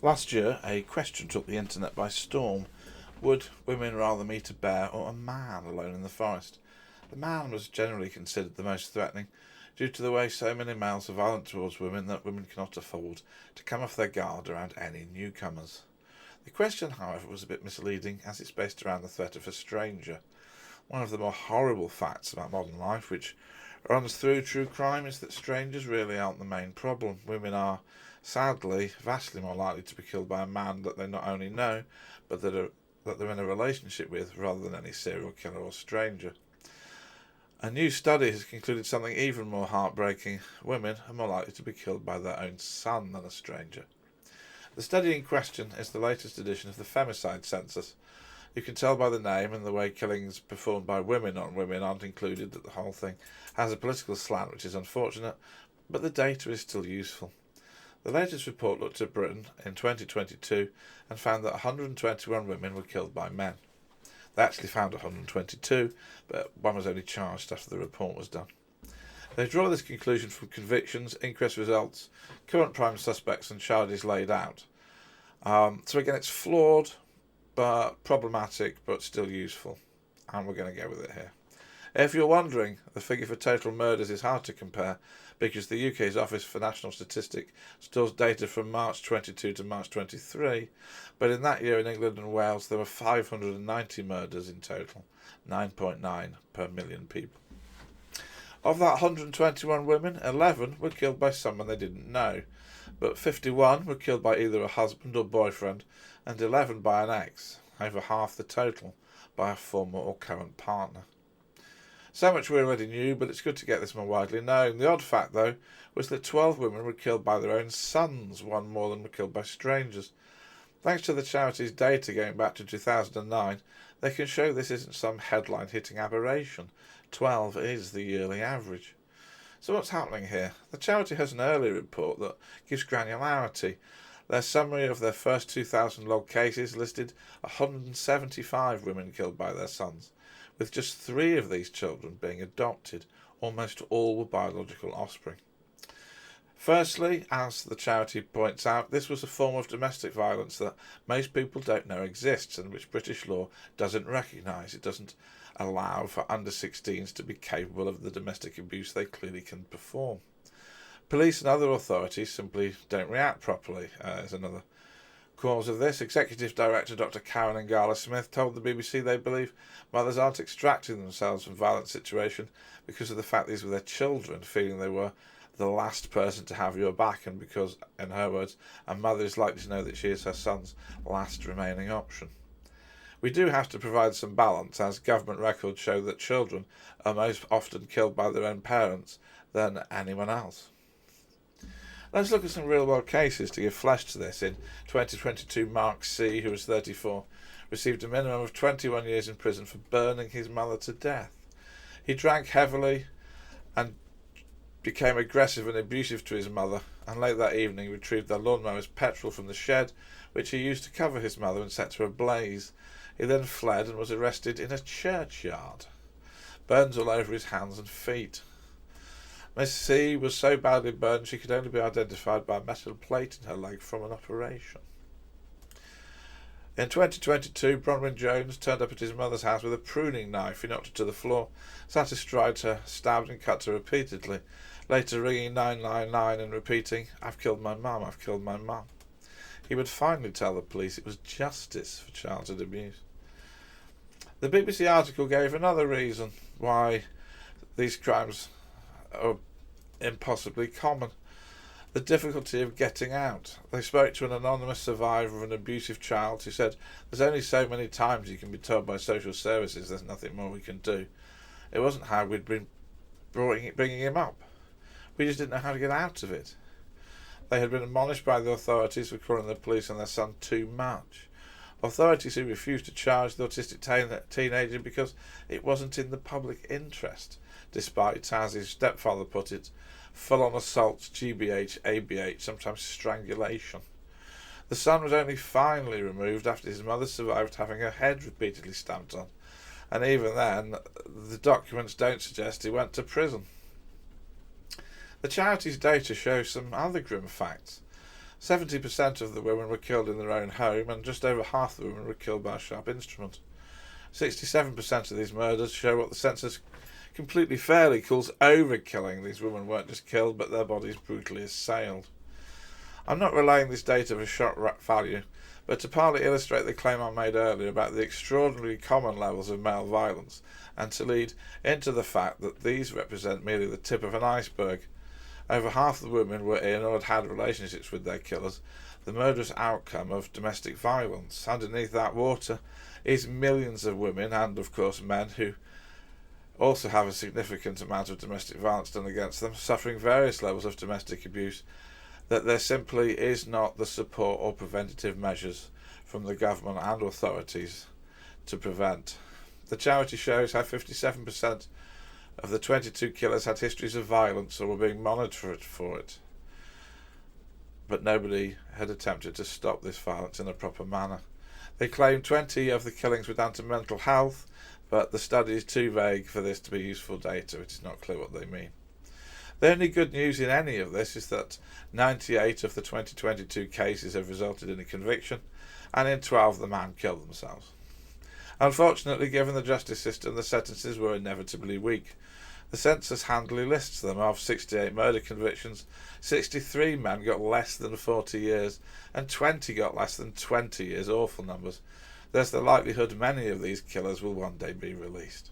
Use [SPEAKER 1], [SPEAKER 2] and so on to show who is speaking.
[SPEAKER 1] Last year, a question took the internet by storm. Would women rather meet a bear or a man alone in the forest? The man was generally considered the most threatening, due to the way so many males are violent towards women that women cannot afford to come off their guard around any newcomers. The question, however, was a bit misleading, as it's based around the threat of a stranger. One of the more horrible facts about modern life, which runs through true crime, is that strangers really aren't the main problem. Women are, sadly, vastly more likely to be killed by a man that they not only know, but that they're in a relationship with, rather than any serial killer or stranger. A new study has concluded something even more heartbreaking. Women are more likely to be killed by their own son than a stranger. The study in question is the latest edition of the femicide census. You can tell by the name and the way killings performed by women on women aren't included that the whole thing has a political slant, which is unfortunate, but the data is still useful. The latest report looked at Britain in 2022 and found that 121 women were killed by men. They actually found 122, but one was only charged after the report was done. They draw this conclusion from convictions, inquest results, current prime suspects and charges laid out. So again, it's flawed, but problematic, but still useful, and we're going to go with it here. If you're wondering, the figure for total murders is hard to compare because the UK's Office for National Statistics stores data from March 22 to March 23, but in that year in England and Wales there were 590 murders in total, 9.9 per million people. Of that 121 women, 11 were killed by someone they didn't know, but 51 were killed by either a husband or boyfriend, and 11 by an ex, over half the total by a former or current partner. So much we already knew, but it's good to get this more widely known. The odd fact, though, was that 12 women were killed by their own sons, one more than were killed by strangers. Thanks to the charity's data going back to 2009, they can show this isn't some headline-hitting aberration. 12 is the yearly average. So what's happening here? The charity has an early report that gives granularity. Their summary of their first 2,000 log cases listed 175 women killed by their sons, with just 3 of these children being adopted. Almost all were biological offspring. Firstly, as the charity points out, this was a form of domestic violence that most people don't know exists and which British law doesn't recognise. It doesn't allow for under 16s to be capable of the domestic abuse they clearly can perform. Police and other authorities simply don't react properly, is another cause of this. Executive Director Dr. Karen Ngala Smith told the BBC they believe mothers aren't extracting themselves from violent situation because of the fact these were their children, feeling they were the last person to have your back, and because, in her words, a mother is likely to know that she is her son's last remaining option. We do have to provide some balance, as government records show that children are most often killed by their own parents than anyone else. Let's look at some real-world cases to give flesh to this. In 2022, Mark C., who was 34, received a minimum of 21 years in prison for burning his mother to death. He drank heavily and became aggressive and abusive to his mother, and late that evening retrieved their lawnmower's petrol from the shed, which he used to cover his mother and set her ablaze. He then fled and was arrested in a churchyard. Burns all over his hands and feet. Miss C was so badly burned she could only be identified by a metal plate in her leg from an operation. In 2022, Bronwyn Jones turned up at his mother's house with a pruning knife. He knocked her to the floor, sat astride her, stabbed and cut her repeatedly, later ringing 999 and repeating, "I've killed my mum, I've killed my mum." He would finally tell the police it was justice for childhood abuse. The BBC article gave another reason why these crimes are impossibly common: the difficulty of getting out. They spoke to an anonymous survivor of an abusive child who said, "There's only so many times you can be told by social services there's nothing more we can do. It wasn't how we'd been bringing him up. We just didn't know how to get out of it." They had been admonished by the authorities for calling the police on their son too much. Authorities who refused to charge the autistic teenager because it wasn't in the public interest, despite, as his stepfather put it, full-on assaults, GBH, ABH, sometimes strangulation. The son was only finally removed after his mother survived having her head repeatedly stamped on, and even then, the documents don't suggest he went to prison. The charity's data shows some other grim facts. 70% of the women were killed in their own home, and just over half the women were killed by a sharp instrument. 67% of these murders show what the census completely fairly calls overkilling. These women weren't just killed, but their bodies brutally assailed. I'm not relaying this data for shock value, but to partly illustrate the claim I made earlier about the extraordinarily common levels of male violence, and to lead into the fact that these represent merely the tip of an iceberg. Over half the women were in or had relationships with their killers, the murderous outcome of domestic violence. Underneath that water is millions of women, and of course men, who also have a significant amount of domestic violence done against them, suffering various levels of domestic abuse, that there simply is not the support or preventative measures from the government and authorities to prevent. The charity shows how 57% of the 22 killers had histories of violence or were being monitored for it, but nobody had attempted to stop this violence in a proper manner. They claim 20 of the killings were down to mental health, but the study is too vague for this to be useful data. It is not clear what they mean. The only good news in any of this is that 98 of the 2022 cases have resulted in a conviction, and in 12 the man killed themselves. Unfortunately, given the justice system, the sentences were inevitably weak. The census handily lists them. Of 68 murder convictions, 63 men got less than 40 years, and 20 got less than 20 years. Awful numbers. There's the likelihood many of these killers will one day be released.